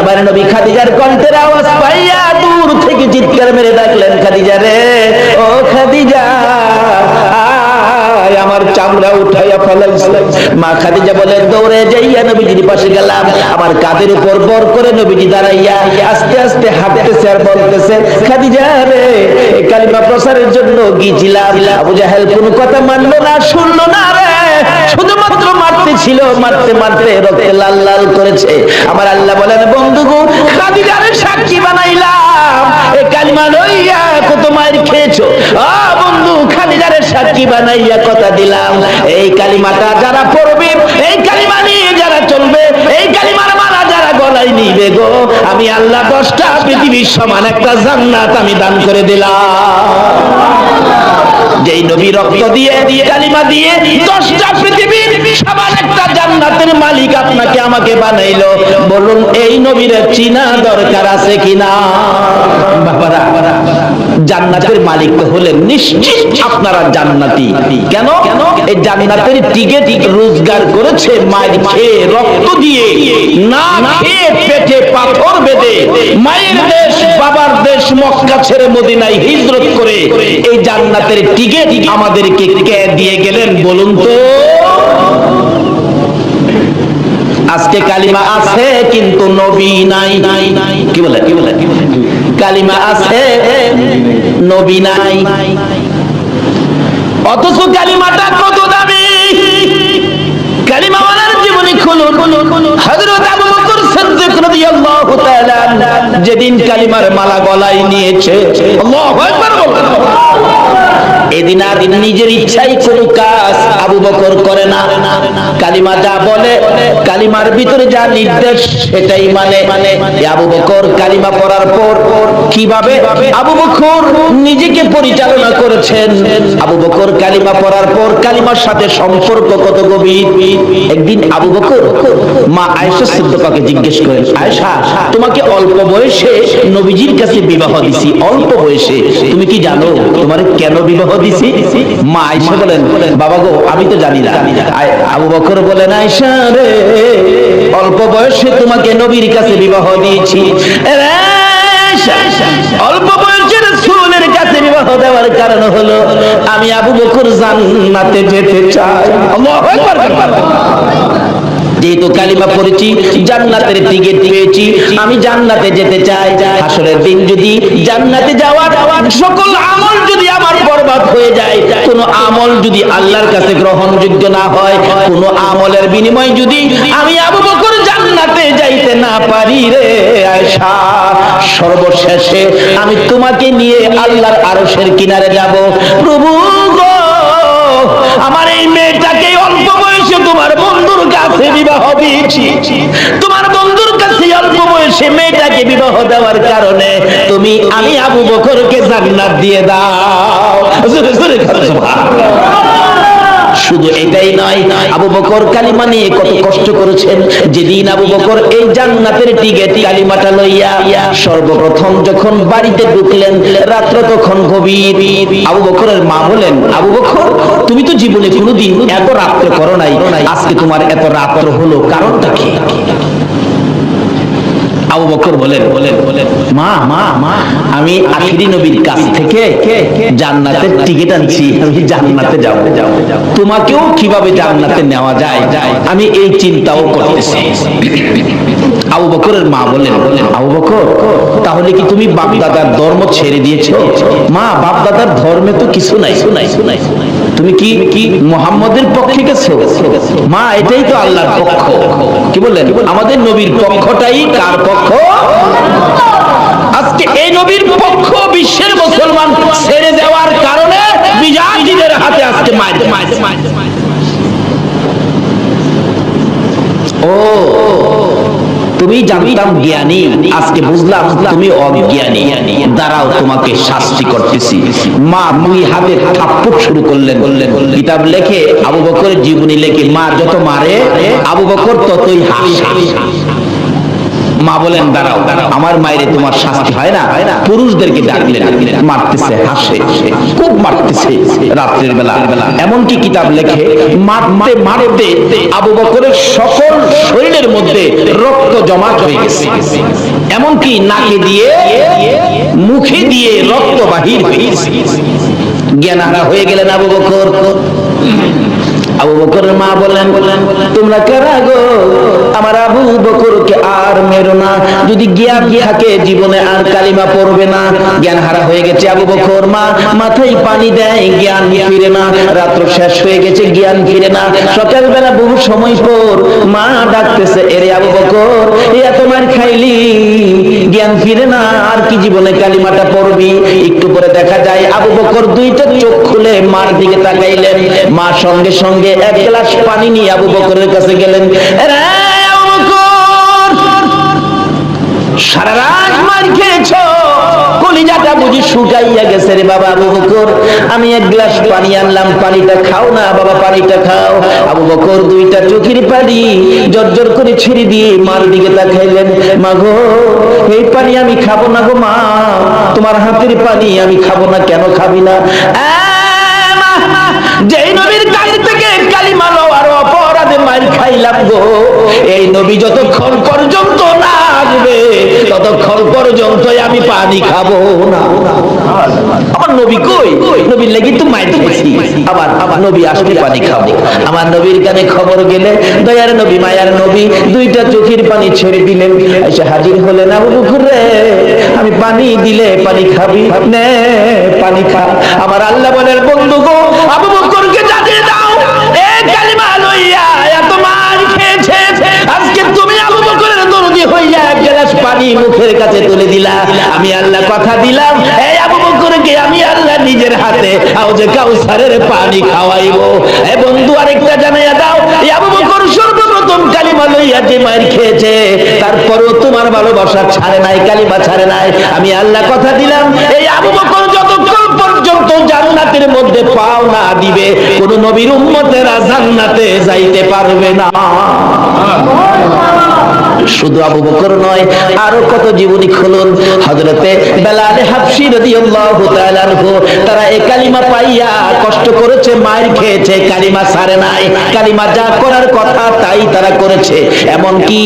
আমার নবী খাদিজার কণ্ঠের আওয়াজ পাইয়া দূর থেকে চিৎকার মেরে ডাকলেন, খাদিজা রে, ও খাদিজা, আমার চামড়া উঠাইয়া ফেলাইছে। মা খাদিজা বলেন, দৌড়ে যাইয়া নবীজির পাশে গেলাম। আমার কাঁধের উপর বর করে নবীজি দাঁড়াইয়া আস্তে আস্তে হাঁটতেছে আর বলতেছে, খাদিজা রে, কালিমা প্রচারের জন্য গিয়েছিলাম, আবু জাহেল কোনো কথা মানলো না, শুনলো না রে, শুধুমাত্র মারতে ছিল, মারতে মারতে রক্তে লাল লাল করেছে। আমার আল্লাহ বলেন, বন্ধুগো, খাদিজারে সাক্ষী বানাইলাম, এই কালিমা লইয়া কত মায়ের খেয়েছো। বন্ধু, খাদিজারে সাক্ষী বানাইয়া কথা দিলাম, এই কালিমাটা যারা পড়বে, এই কালিমা নিয়ে যারা চলবে, এই কালিমার মালা যারা গলায় নিবে গো, আমি আল্লাহ 10টা পৃথিবীর সমান একটা জান্নাত আমি দান করে দিলাম। যেই নবী রক্ত দিয়ে কালিমা দিয়ে 10টা পৃথিবীর সমান একটা জান্নাতের মালিক আপনাকে আমাকে বানাইলো, বলুন এই নবীর চিনা দরকার আছে কিনা? বাবারা, জান্নাতের মালিক তো হলেন নিশ্চিত আপনারা জান্নাতি। কেন? এই জান্নাতের টিকিট রোজগার করেছে মায়ের খেয়ে, রক্ত দিয়ে, না খেয়ে পেটে পাথর বেঁধে মায়ের দেশ বাবার দেশ মক্কা ছেড়ে মদিনায় হিজরত করে এই জান্নাতের টিকিট আমাদেরকে কে দিয়ে গেলেন বলুন তো? আজকে কালিমা আছে কিন্তু নবী নাই। কি বলে? কালিমা আছে, নবী নাই। অথচ কালিমাটা কত দামি। কালিমাওয়ালার জীবনী খুলুন। হযরত আবু বকর সিদ্দিক রাদিয়াল্লাহু তাআলা যেদিন কালিমার মালা গলায় নিয়েছে, আল্লাহু আকবার বলেন, এদিন আর নিজের ইচ্ছাই কোনো কাজ আবু বকর করে না। কালিমা যা বলে, কালিমার ভিতরে যা নির্দেশ সেটাই মানে। আবু বকর কালিমা পড়ার পর কিভাবে আবু বকর নিজেকে পরিচালনা করেছেন, আবু বকর কালিমা পড়ার পর কালিমার সাথে সম্পর্ক কত গভীর। একদিন আবু বকর মা আয়েশা সিদ্দিকাকে জিজ্ঞেস করেন, আয়েশা, তোমাকে অল্প বয়সে নবীজির কাছে বিবাহ দিছি, অল্প বয়সে, তুমি কি জানো তোমার কেন বিবাহ দিছি? মা আয়েশা বলেন, বাবা গো, আমি তো জানি না। আবু বকর বলেন, আয়েশা রে, অল্প বয়সে তোমাকে নবীর কাছে বিবাহ দিয়েছি, অল্প বয়সে রাসূলের কাছে বিবাহ দেওয়ার কারণ হলো আমি আবু বকর জান্নাতে যেতে চাই। আল্লাহু আকবার। যেহেতু কালিমা পড়েছি, জান্নাতের টিকিট পেয়েছি, আমি জান্নাতে যেতে চাই। হাসরের দিন যদি জান্নাতে যাওয়ার সকল আমল যদি আমার বরবাদ হয়ে যায়, কোন আমল যদি আল্লাহর কাছে গ্রহণযোগ্য না হয়, কোন আমলের বিনিময়ে যদি আমি আবু বকর জান্নাতে যাইতে না পারি রে আয়েশা, সর্বশেষে আমি তোমাকে নিয়ে আল্লাহর আরশের কিনারে যাব। প্রভু গো, আমার এই মেয়েটাকে অল্প বয়সে তোমার বন্ধুর কাছে বিবাহ দিয়েছি, তোমার বন্ধুর কাছে অল্প বয়সে মেয়েটাকে বিবাহ দেওয়ার কারণে তুমি আমি আবু বকরকে জান্নাত দিয়ে দাও। শুধু এটাই নয়, আবু বকর কালিমা নিয়ে কত কষ্ট করেছেন। যেদিন আবু বকর এই জান্নাতের টিকিট কালিমাটা লইয়া সর্বপ্রথম যখন বাড়িতে ঢুকলেন, রাত্র তখন গভীর। আবু বকরের মা বলেন, আবু বকর, তুমি তো জীবনে কোনোদিন এত রাত্র করো নাই, আজকে তোমার এত রাত্র হলো, কারণটা কি? আবু বকর বলেন, মা, আমি আখিরি নবীর কাছ থেকে জান্নাতের টিকিট আনছি, আমি জান্নাতে যাব। তোমাকেও কিভাবে জান্নাতে নেওয়া যায় আমি এই চিন্তাও করতেছি। আবু বকরের মা বলেন, আবু বকর, তাহলে কি তুমি বাপদাদার ধর্ম ছেড়ে দিয়েছো? মা, বাপদাদার ধর্মে তো কিছু নাই, তুমি কি মুহাম্মদের পক্ষে গেছো? মা, এটাই তো আল্লাহর পক্ষ। কি বললেন? আমাদের নবীর পক্ষটাই কার পক্ষ? আজকে এই নবীর পক্ষ বিশ্বের মুসলমান ছেড়ে দেওয়ার কারণে বিজাতিদের হাতে আজকে মাইর। ও, তুমি জানতাম জ্ঞানী, আজকে বুঝলাম তুমি অজ্ঞানী, দাঁড়াও তোমাকে শাস্তি করতেছি। মা দুই হাতে থাপ্পড় শুরু করলেন। কিতাব লেখে, আবু বকরের জীবনী লেখে, মা যত মারে আবু বকর ততই হাসে। মা বলেন দাঁড়াও, আমার মায়েরে তোমার শাস্তি হয় না। পুরুষদেরকে ডাকলেন, মারতেছে, হাসে, খুব মারতেছে রাত্রের বেলা। এমনকি কিতাব লেখে মারতে মারতে আবু বকরের সকল শরীরের মধ্যে রক্ত জমা হয়ে গেছে, এমনকি নাকে দিয়ে মুখে দিয়ে রক্ত বাহির হয়ে গেছে। জ্ঞানহারা হয়ে গেলেন আবু বকর। আবু বকরের মা বলেন, তোমরা কারা গো? আমার আবু বকরকে আর মেরো না, যদি জ্ঞান থাকে জীবনে আর কালিমা পড়বে না। জ্ঞান হারা হয়ে গেছে আবু বকর, মা মাথায় পানি দেয়, জ্ঞান ফিরে না। রাত্র শেষ হয়ে গেছে, জ্ঞান ফিরে না। সকালবেলা বহু সময় পর মা ডাকতেছে, এরে আবু বকর, এত মার খাইলি, জ্ঞান ফিরে না, আর কি জীবনে কালিমাটা পড়বি? একটু পরে দেখা যায় আবু বকর দুইটা চোখ খুলে মার দিকে তাকাইলেন। মা সঙ্গে সঙ্গে এক গ্লাস পানি নিয়ে আবু বকরের কাছে গেলেন। আবু বকর, সারা রাত মার খেয়েছো, কলিজাটা বুঝি শুকাইয়া গেছে রে বাবা। আবু বকর, আমি এক গ্লাস পানি আনলাম, পানিটা খাও না বাবা, পানিটা খাও। আবু বকর দুইটা চোখের পানি জর্জর করে ছেড়ে দিয়ে মার দিকে তাকাইলেন। মা গো, এই পানি আমি খাবো না গো মা, তোমার হাতের পানি আমি খাবো না। কেন খাবি না? যেই নবীর কাছ থেকে কালিমা লওয়ার অপরাধে মার খাইলাম গো, এই নবী যতক্ষণ পর্যন্ত না আসবে ততক্ষণ পর্যন্ত আমি পানি খাবো না। আমার নবী কই? নবীর লাগি তো মাইর খাইছি, আবার নবী আসলে পানি খাবো। আমার নবীর কানে খবর গেলে দয়ার নবী, মায়ার নবী দুইটা চোখের পানি ছেড়ে দিলেন। এসে হাজির হলেন, আবু বকর রে, আমি পানি দিলে পানি খাবি, নে পানি খা। আমার আল্লাহ বলেন, বন্ধু গো, আবু বকরকে জানিয়ে দাও, এই কালিমা লইয়া এত মার খেয়েছে, আজকে তুমি আবু বকরের দরদি হইয়া এক গ্লাস পানি মুখের কাছে তুলে দিলা। আমি আল্লাহ কথা দিলাম, এই আবু বকরকে আমি আল্লাহ নিজের হাতে হাউজে কাউসারের পানি খাওয়াইবো। এ বন্ধু, আরেকটা জানাইয়া দাও, এই আবু বকর সর্বপ্রথম কালিমা লইয়া যে মার খেয়েছে, তারপরও তোমার ভালোবাসা ছাড়ে নাই, কালিমা ছাড়ে নাই। আমি আল্লাহ কথা দিলাম, এই আবু বকর যতক্ষণ পর্যন্ত জান্নাতের মধ্যে পাও না দিবে, কোন নবীর উম্মতেরা জান্নাতে যাইতে পারবে না। শুধু আবু বকর নয়, আরো কত জীবনী খুলুন। হযরতে বেলাল হাবশী রাদিয়াল্লাহু তাআলা আনহু, তারা এই কালিমা পাইয়া কষ্ট করেছে, মার খেয়েছে, কালিমা ছাড়ে নাই। কালিমা যা করার কথা তাই তারা করেছে। এমন কি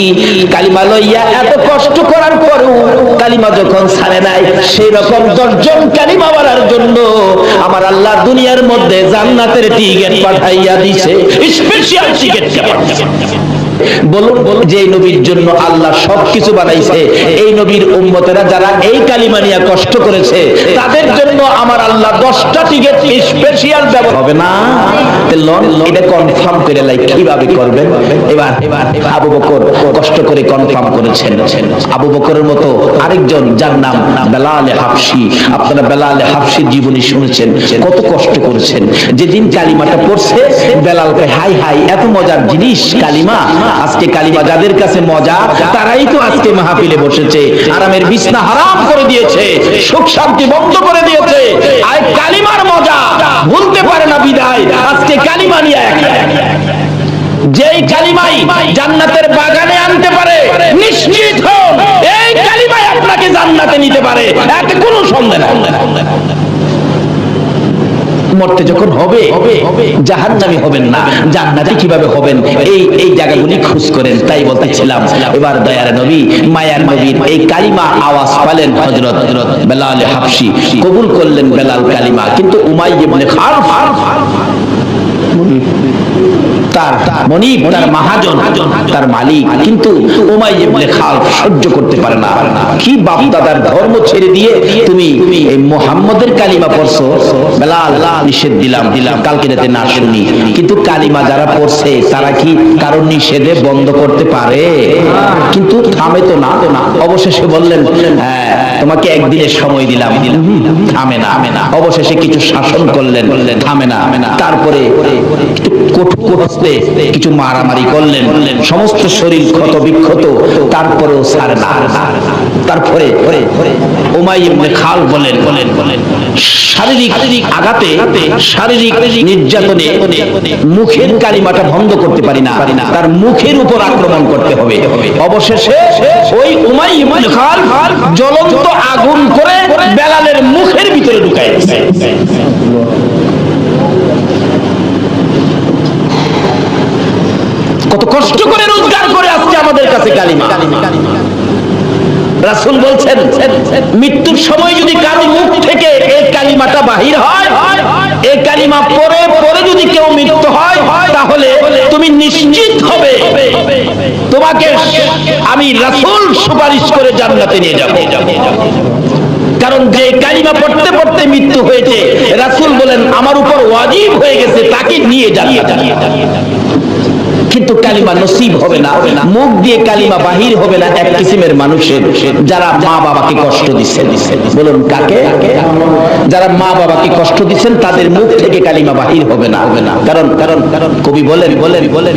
কালিমা লইয়া এত কষ্ট করার পরও কালিমা যখন ছাড়ে নাই, সেই রকম 10 জন কালিমা বলার জন্য আমার আল্লাহ দুনিয়ার মধ্যে জান্নাতের টিকিট পাঠাইয়া দিয়েছে, স্পেশাল টিকিট। বলুন, যে নবীর জন্য আল্লাহ সবকিছু বানাইছে, এই নবীর উম্মতেরা যারা এই কালিমা নিয়ে কষ্ট করেছে, তাদের জন্য আমার আল্লাহ 10টা টিকিট স্পেশাল ব্যবস্থা হবে না। এটা কনফার্ম করে লাই, কিভাবে করবেন? এবার আবু বকর কষ্ট করে কনফার্ম করেছেন। আবু বকরের মতো আরেকজন, যার নাম বেলাল হাবশী, আপনারা বেলাল হাবশীর জীবনী শুনেছেন, কত কষ্ট করেছেন। যেদিন কালিমাটা পড়ছে, বেলালকে হাই হাই, এত মজার জিনিস কালিমা। আজকে কালিমা যাদের কাছে মজা, তারাই তো আজকে মাহফিলে বসেছে, আরামের বিছনা হারাম করে দিয়েছে, সুখ শান্তি বন্ধ করে দিয়েছে। আর কালিমার মজা ভুলতে পারে না বিদায় আজকে কালিমা নিয়ে যেই কালিমাই জান্নাতের বাগানে আনতে পারে, নিশ্চিত হন এই কালিমাই আপনাকে জান্নাতে নিতে পারে, এতে কোনো সন্দেহ নেই। মরতে যখন হবে জাহান্নামী হবেন না, জান্নাতি কিভাবে হবেন, এই জায়গাগুলি খোঁজ করেন। তাই বলতেছিলাম, এবার দয়ার নবী, মায়ার নবীর এই কালিমা আওয়াজ পেলেন হযরত বেলাল হাবশী, কবুল করলেন বেলাল কালিমা। কিন্তু উমাইয়া ইবনে খালফ, তার মনিব, তার মহাজন, তার মালিক, কিন্তু উমাইয়া ইবনে খালফ সহ্য করতে পারে না। কি বাপ দাদার ধর্ম ছেড়ে দিয়ে তুমি এই মুহাম্মদের কালিমা পড়ছো? বেলাল, নিষেধ দিলাম, কালকে রাতে না শুনি। কিন্তু কালিমা যারা পড়ছে তারা কি কারণ নিষেধে বন্ধ করতে পারে? কিন্তু থামে তো না। অবশেষে বললেন, হ্যাঁ তোমাকে একদিনের সময় দিলাম, থামে না। অবশেষে কিছু শাসন করলেন, থামে না। তারপরে কঠোর হস্তে কিছু মারামারি করলেন, সমস্ত শরীর ক্ষত বিক্ষত, তারপরেও ছাড়ে না। তারপরে উমাইয়া ইবনে খালদ বলেন শারীরিক আঘাতে, শারীরিক নির্যাতনে মুখের কালিমাটা বন্ধ করতে পারি না, তার মুখের উপর আক্রমণ করতে হবে। অবশেষে ওই উমাইয়া ইবনে খালদ জ্বলন্ত আগুন করে বেলালের মুখের ভিতরে ঢুকায় দিয়েছে। কত কষ্ট করে রোজগার করে আজকে আমাদের কাছে কালিমা। রাসূল বলছেন মৃত্যুর সময় যদি কারো মুখ থেকে এই কালিমাটা বাহির হয়, এই কালিমা পরে পরে যদি কেউ মৃত্যু হয়, তাহলে তুমি নিশ্চিত হবে তোমাকে আমি রাসূল সুপারিশ করে জান্নাতে নিয়ে যাব। কারণ যে কালিমা পড়তে পড়তে মৃত্যু হয়েছে, রাসূল বলেন আমার উপর ওয়াজিব হয়ে গেছে তাকে নিয়ে জান্নাতে। কিন্তু কালিমা নসিব হবে না, মুখ দিয়ে কালিমা বাহির হবে না এক কিসিমের মানুষের, যারা মা বাবাকে কষ্ট দিচ্ছেন। বলুন কাকে? যারা মা বাবাকে কষ্ট দিচ্ছেন তাদের মুখ থেকে কালিমা বাহির হবে না। কারণ কবি বলেন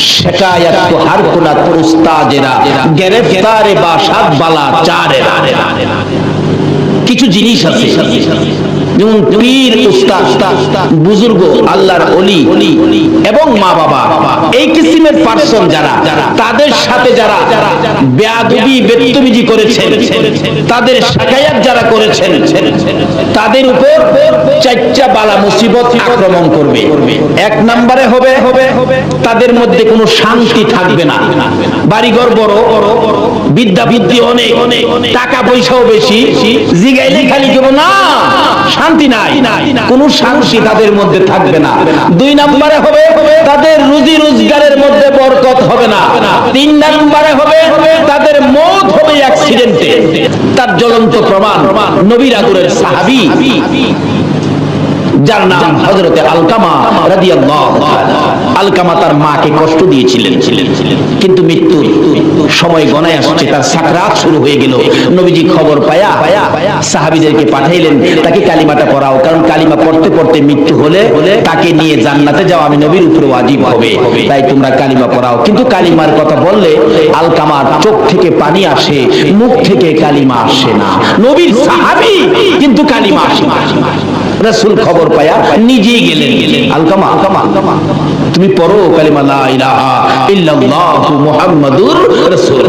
শিকায়াত তো হার কুনাত উস্তাদেরা গ্রেফতারে বাসাত বালা চারেরা। কিছু জিনিস আছে যেমন পীর, উস্তাদ, বুজুর্গ, আল্লাহর ওলি এবং মা বাবা, এই কিসিমের পার্সন যারা, তাদের সাথে যারা বেয়াদবি বেত্তমিজি করেছেন, তাদের শিকায়াত যারা করেছেন, তাদের উপর চারটা বালা মুসিবত আক্রমণ করবে। এক নম্বরে হবে তাদের মধ্যে কোনো শান্তি থাকবে না। বাড়িঘর বড়, বিদ্যা বুদ্ধি অনেক, টাকা পয়সাও বেশি, জিগাইলে খালি কেবল না শান্তি নাই, কোন শান্তি তাদের মধ্যে থাকবে না। দুই নম্বরে হবে তাদের রুজি রোজগারের মধ্যে বরকত হবে না। তিন নম্বরে হবে তাদের মওত হবে অ্যাক্সিডেন্টে। তার জ্বলন্ত প্রমাণ নবীর আদরের সাহাবী যার নাম হযরতে আলকামা রাদিয়াল্লাহু তাআলা। আলকামা তার মাকে কষ্ট দিয়েছিলেন, কিন্তু মৃত্যুর সময় গণায় আসছে, তার সাকরাত শুরু হয়ে গেল। নবীজি খবর পায়া সাহাবীদেরকে পাঠাইলেন তাকে কালিমাটা পড়াও, কারণ কালিমা পড়তে পড়তে মৃত্যু হলে তাকে নিয়ে জান্নাতে যাওয়া আমি নবীর উপর ওয়াজিব হবে, তাই তোমরা কালিমা পড়াও। কিন্তু কালিমার কথা বললে আলকামার চোখ থেকে পানি আসে, মুখ থেকে কালিমা আসে না। নবীর সাহাবী কিন্তু কালিমা আসে না। রাসূল খবর পায়া নিজেই গেলেন, আলকামা তুমি পড়ো কালিমা লা ইলাহা ইল্লাল্লাহু মুহাম্মাদুর রাসূল।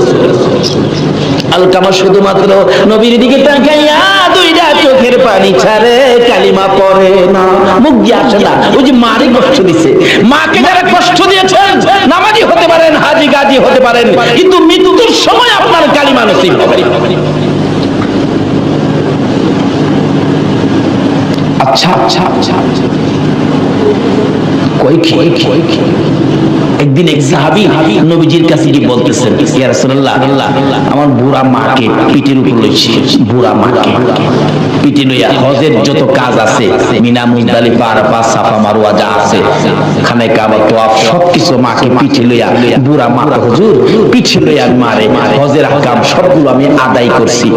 আলকামা শুধুমাত্র নবীর দিকে তাকাইয়া দুইটা চোখের পানি ছাড়ে, কালিমা পড়ে না, মুখ দিয়ে আসে না। ওই যে মারে কষ্ট দিছে, মাকে যারা কষ্ট দিয়েছেন, নামাজি হতে পারেন, হাজী গাজী হতে পারেন, কিন্তু মৃত্যুর সময় আপনার কালিমা নসিব হবে। আচ্ছা একদিন এক সাহাবী নবীজির কাছে গিয়ে বলতেছেন, ইয়া রাসূলুল্লাহ, আমার বুড়া মাকে পিঠের উপর লইছি, বুড়া মাকে পিঠে লইয়া হজের যত কাজ আছে, মিনা, মুজদালিফা, আরাফা, সাফা, মারওয়া যা আছে, খানে কাবা, তাওয়াফ, সবকিছু মাকে পিঠে লইয়া, বুড়া মা হুজুর পিঠে লইয়া মারে, হজের আহকাম সবগুলো আমি আদায় করছি।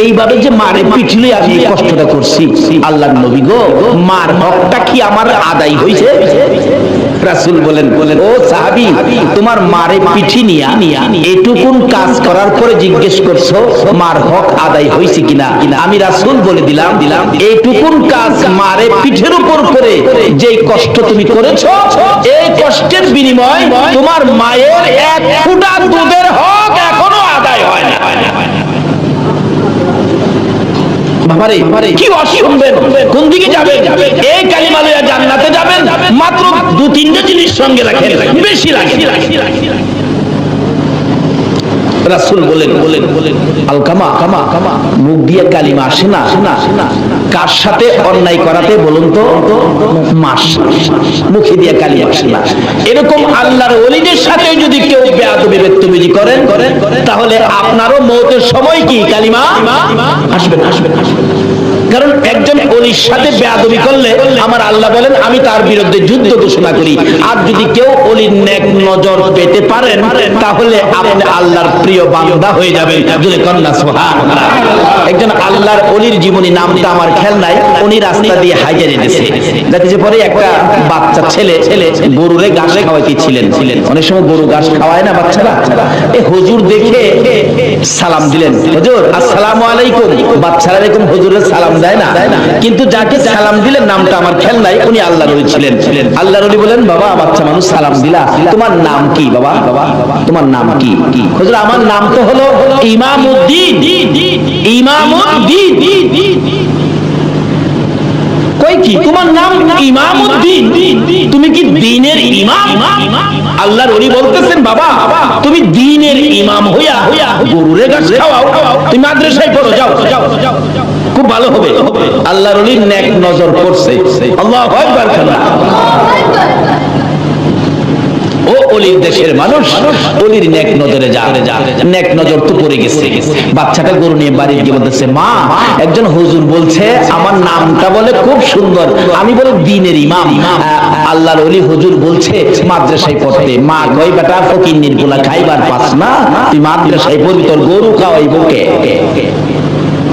এইভাবে যে মারে পিঠে লইয়া আমি কষ্টটা করছি, আল্লাহর নবী গো, মার হকটা কি আমার আদায় হইছে? রাসূল বলেন ও সাহাবী, তোমার মারে পিঠি নিয়া এটুকুন কাজ করার পরে জিজ্ঞেস করছো মার হক আদায় হইছে কিনা? আমি রাসূল বলে দিলাম এইটুকুন কাজ মারে পিঠের উপর করে যেই কষ্ট তুমি করেছো, এই কষ্টের বিনিময় তোমার মায়ের এক ফোঁটা দুধের হক এখনো আদায় হয় না। বাবারে কি অশুনবেন, কোন দিকে যাবেন? এই কালিমা লইয়া জান্নাতে যাবেন, মাত্র দু তিনটা জিনিস সঙ্গে রাখেন, বেশি লাগে। রাসূল বলেন আলকামা মুখ দিয়ে কালিমা আসে না, কার সাথে অন্যায় করাতে বলুন তো? মাস মুখে দিয়ে কালিমা শোনা। এরকম আল্লাহর ওলিদের সাথে যদি কেউ বেয়াদবি বদতমিজি করেন তাহলে আপনারও মওতের সময় কি কালিমা আসবে না। কারণ একজন ওলির সাথে বেয়াদবি করলে আমার আল্লাহ বলেন আমি তার বিরুদ্ধে যুদ্ধ ঘোষণা করি। আর যদি কেউ ওলির নেক নজর পেতে পারেন তাহলে আপনি আল্লাহর প্রিয় বান্দা হয়ে যাবেন। যদি কন্যা সুবহানাল্লাহ। একজন আল্লাহর ওলির জীবনী নামটা আমার খেয়াল নাই, উনি রাস্তা দিয়ে হাইজা যেতেছে, যাতে পরে একটা বাচ্চা ছেলে গরুরে ঘাস খাওয়াইতেছিলেন। অনেক সময় গরু ঘাস খাওয়ায় না বাচ্চারা, এই হুজুর দেখে সালাম দিলেন, হুজুর আসসালামু আলাইকুম। বাচ্চারা এরকম হুজুরের সালাম দেয় না, কিন্তু যাকে সালাম দিলেন নামটা আমার খেয়াল নাই, উনি আল্লাহর ওলি ছিলেন। আল্লাহর ওলি বলেন বাবা বাচ্চা মানুষ সালাম দিলা, তোমার নাম কি বাবা? তোমার নাম কি? হুজুর আমার নাম তো হলো ইমামউদ্দিন। ইমামউদ্দিন কই কি তোমার নাম ইমামউদ্দিন? তুমি কি দ্বীনের ইমাম? আল্লাহর ওলি বলতেছেন বাবা তুমি দ্বীনের ইমাম হইয়া গরুরে ঘাস খাওয়াও, তুমি মাদ্রাসায় পড়ো, যাও খুব ভালো হবে। আল্লাহর ওলির নেক নজর পড়ছে। আল্লাহু আকবার। ও ওলির দেশের মানুষ, ওলির নেক নজরে যা, নেক নজর তো পড়ে গেছে। বাচ্চাটা গরু নিয়ে বাড়ি গিয়ে বলতেছে মা একজন হুজুর বলছে আমার নামটা বলে খুব সুন্দর, আমি বলে দ্বীনের ইমাম। আল্লাহর ওলি হুজুর বলছে মাদ্রাসায় পড়তে। মা কই বেটা ফকিন্নির পোলা খাইবার পাস না, তুই মাদ্রাসায় পড়বি, তোর গরু খাওয়াইবো কে?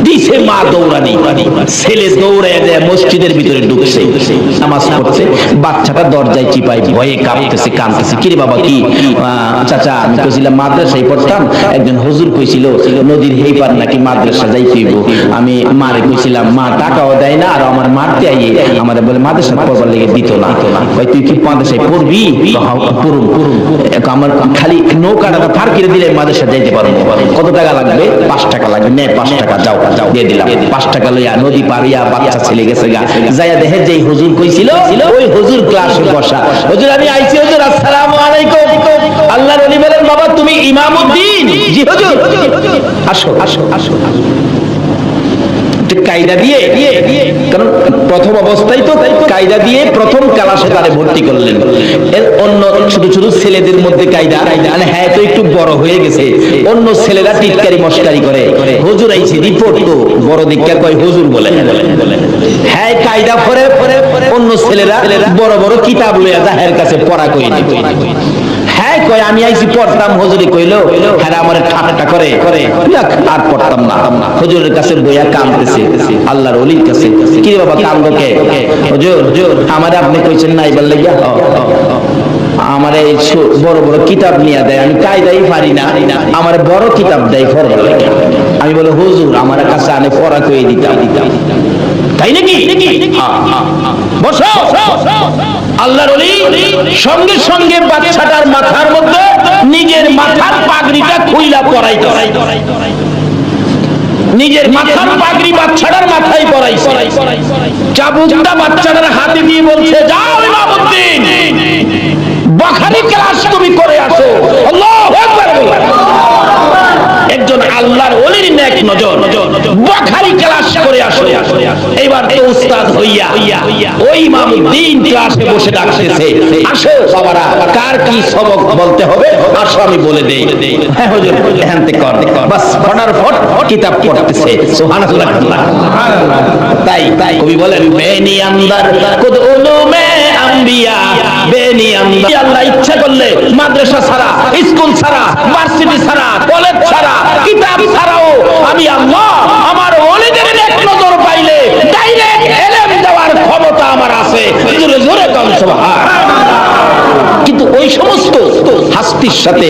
দিছে মা দৌড়ানি, ছেলে দৌড়ে যায় মসজিদের ভিতরে ঢুকছে, নামাজ পড়ছে। বাচ্চাটা দরজায় চিপাই ভয়ে কাঁপতেছে, কাঁদতেছে। কিরে বাবা কি? চাচা আমি কইছিলাম মাদ্রাসায় পড়তাম, একজন হুজুর কইছিল নদীর হেই পার নাকি মাদ্রাসা যাইতেইব। আমি মারে কইছিলাম, মা টাকাও দেয় না, আর আমার মারতে আইয়ে আমার বলে মাদ্রাসা পড়বার লেগে দিত না। কই তুই কি মাদ্রাসায় পড়বি? পড়ুম। আমার খালি নৌকাটা পার করে দিলে মাদ্রাসা যাইতে পারবো। কত টাকা লাগবে? 5 টাকা লাগবে। নে 5 টাকা যাও দিয়ে দিলাম। 5 টাকা লইয়া নদী পারিয়া বাচ্চা ছেলে গেছে গা, যাইয়া দেখে যে হুজুর কইছিল ওই হুজুর ক্লাসে বসা। হুজুর আমি আইছি হুজুর, আসসালামু আলাইকুম। আল্লাহর ওলি বলেন বাবা তুমি ইমামউদ্দিন? জি হুজুর। আসো। কায়দা দিয়ে, কারণ প্রথম অবস্থায় তো কায়দা দিয়ে প্রথম ক্লাসে তারে ভর্তি করলেন। এর অন্য ছোট ছোট ছেলেদের মধ্যে কায়দা, হ্যাঁ তো একটু বড় হয়ে গেছে, অন্য ছেলেরা টিটকারি মস্কারি করে, হুজুর আইছে রিপোর্ট তো বড় দীক্ষা কয় হুজুর বলে। হ্যাঁ কায়দা পরে অন্য ছেলেরা বড় বড় কিতাব লইয়া যাহের কাছে পড়া কই নি। হ্যাঁ কয় আমি আইছি পড়তাম, হুজুরে কইলো হ্যাঁ আমার ঠাট্টা করে আর পড়তাম না। হুজুরের কাছে বইয়া কাঁদতেছে, আল্লাহর ওলির কাছে। কি রে বাবা কান্দো কে? হুজুর আমারে আপনি কইছেন না এবার লাগিয়া আমার এই বড় বড় কিতাব নিয়ে দেয়, আমি কায়দাই পারি না, আমার বড় কিতাব দেয় পড়বার লাগে। আমি বলে হুজুর আমার কাছে আনে পড়া কইয়ে দিতাম। তাই নাকি? বসো। আল্লাহর ওলি সঙ্গে সঙ্গে বাচ্চাটার মাথার মধ্যে নিজের মাথার পাগড়িটা খুইলা পরাইতো, নিজের মাথার পাগড়ি বাচ্চাটার মাথায় পরাইছে। চাবুকটা বাচ্চাটার হাতে দিয়ে বলছে যাও ইমামউদ্দিন বখারি ক্লাস তুমি করে আসো। আল্লাহু আকবার। একজন আল্লাহর ওলির নেক নজর বখারি ক্লাস করে আসো। এবার তো উস্তাদ হইয়া ওই ইমামউদ্দিন ক্লাসে বসে ডাকতেছে, আসো বাবারা কার কি সবক বলতে হবে আসো আমি বলে দেই। হ্যাঁ হুজুর এখান থেকে কর। বাস ফটাফট কিতাব পড়তেছে। সুবহানাল্লাহ। তাই কবি বলেন বেনি আন্দার কুদ উলুমে আম্বিয়া, বেনি আন্দার। আল্লাহ ইচ্ছা করলে মাদ্রাসা ছাড়া, স্কুল ছাড়া, ভার্সিটি ছাড়া, কলেজ ছাড়া, কিতাব ছাড়াও আমি আল্লাহ আমার ওলিদের নেক নজর পাইলে ডাইরেক্ট ইলম দেওয়ার ক্ষমতা আমার আছে। জোরে জোরে কাম সুবহানাল্লাহ। কিন্তু ওই সমস্ত হাস্তির সাথে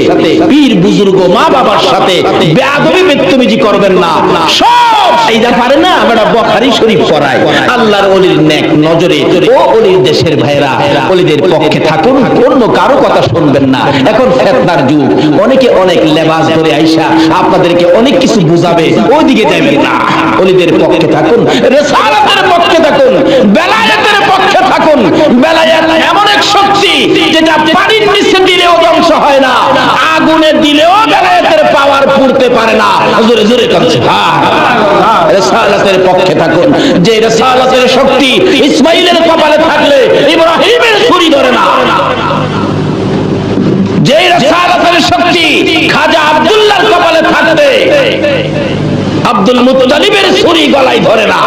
পীর বুজুর্গ মা বাবার সাথে বেয়াদবি বদতমিজি করবেন না। সব এইটা পারে না আমরা বুখারী শরীফ পড়াই। আল্লাহর ওলির নেক নজরে ও ওলির দেশের ভাইরা ওলিদের পক্ষে থাকুন, অন্য কারো কথা শুনবেন না। এখন ফিতনার যুগ, অনেকে অনেক লেবাস ধরে আইসা আপনাদেরকে অনেক কিছু বুঝাবে, ওইদিকে যাবেন না। ওলিদের পক্ষে থাকুন, রিসালাতের পক্ষে থাকুন, বেলায়েতের পক্ষে থাকুন। বেলায়েত এমন এক শক্তি যেটা পানির নিচে দিলেও ধ্বংস হয় না, আগুনে দিলেও বেলায়েতের পাওয়ার পুড়তে পারে না। জোরে জোরে কাঁদছে রিসালাতের পক্ষে থাকুন। যে রিসালাতের শক্তি ইসমাইলের কপালে থাকলে ইব্রাহিমের ছুরি ধরে না, যে রিসালাতের শক্তি খাজা আব্দুল্লাহর কপালে থাকলে আব্দুল মুত্তালিবের ছুরি গলায় ধরে না।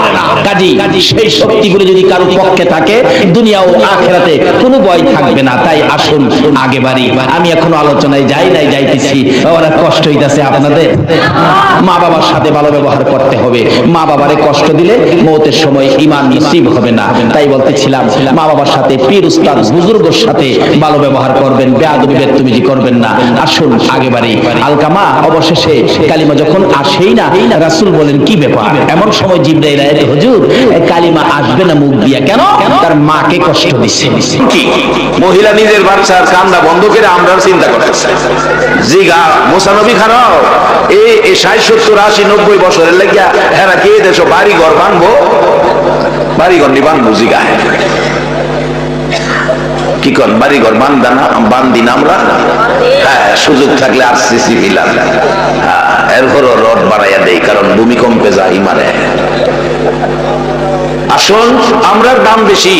কাজী সেই শক্তিগুলো যদি কারো পক্ষে থাকে দুনিয়া ও আখিরাতে কোনো ভয় থাকবে না। তাই আসুন আগে বাড়ি। আমি এখনো আলোচনায় যাই নাই, যাইতেছি। ওরা কষ্ট হইতাছে আপনাদের। মা বাবার সাথে ভালো ব্যবহার করতে হবে। মা বাবারে কষ্ট দিলে মওতের সময় ঈমান নসিব হবে না। তাই বলতেছিলাম মা বাবার সাথে, পীর উস্তাদ বুজুর্গের সাথে ভালো ব্যবহার করবেন, বেয়াদবি বেদতুমিজি করবেন না। আসুন আগে বাড়ি। আলকামা অবশেষে কালিমা যখন আসেই না, রাসূল বলেন কি ব্যাপার? এমন সময় জিবরাইল আয়াতে, হুজুর কালিমা আসবে না মুখ দিয়া কেন? তার মাকে কষ্ট দিছে। কি মহিলা নিজের বাচ্চার কান্না বন্ধ করে আমরা চিন্তা করতেছি। জিগা মুসা নবী খারাও এই 60 70 80 90 বছরের লাগিয়া এরা কি দেশ বাড়ি ঘর বানবো? বাড়ি ঘর নি বানবো? জিগা কি কর বাড়ি ঘর বান্ধি না আমরা? হ্যাঁ, সুযোগ থাকলে আরসিসি মিলাম, এরপরও রড বাড়াইয়া দেই, কারণ ভূমিকম্পে যাই মানে। আসল আমরা দাম বেশি,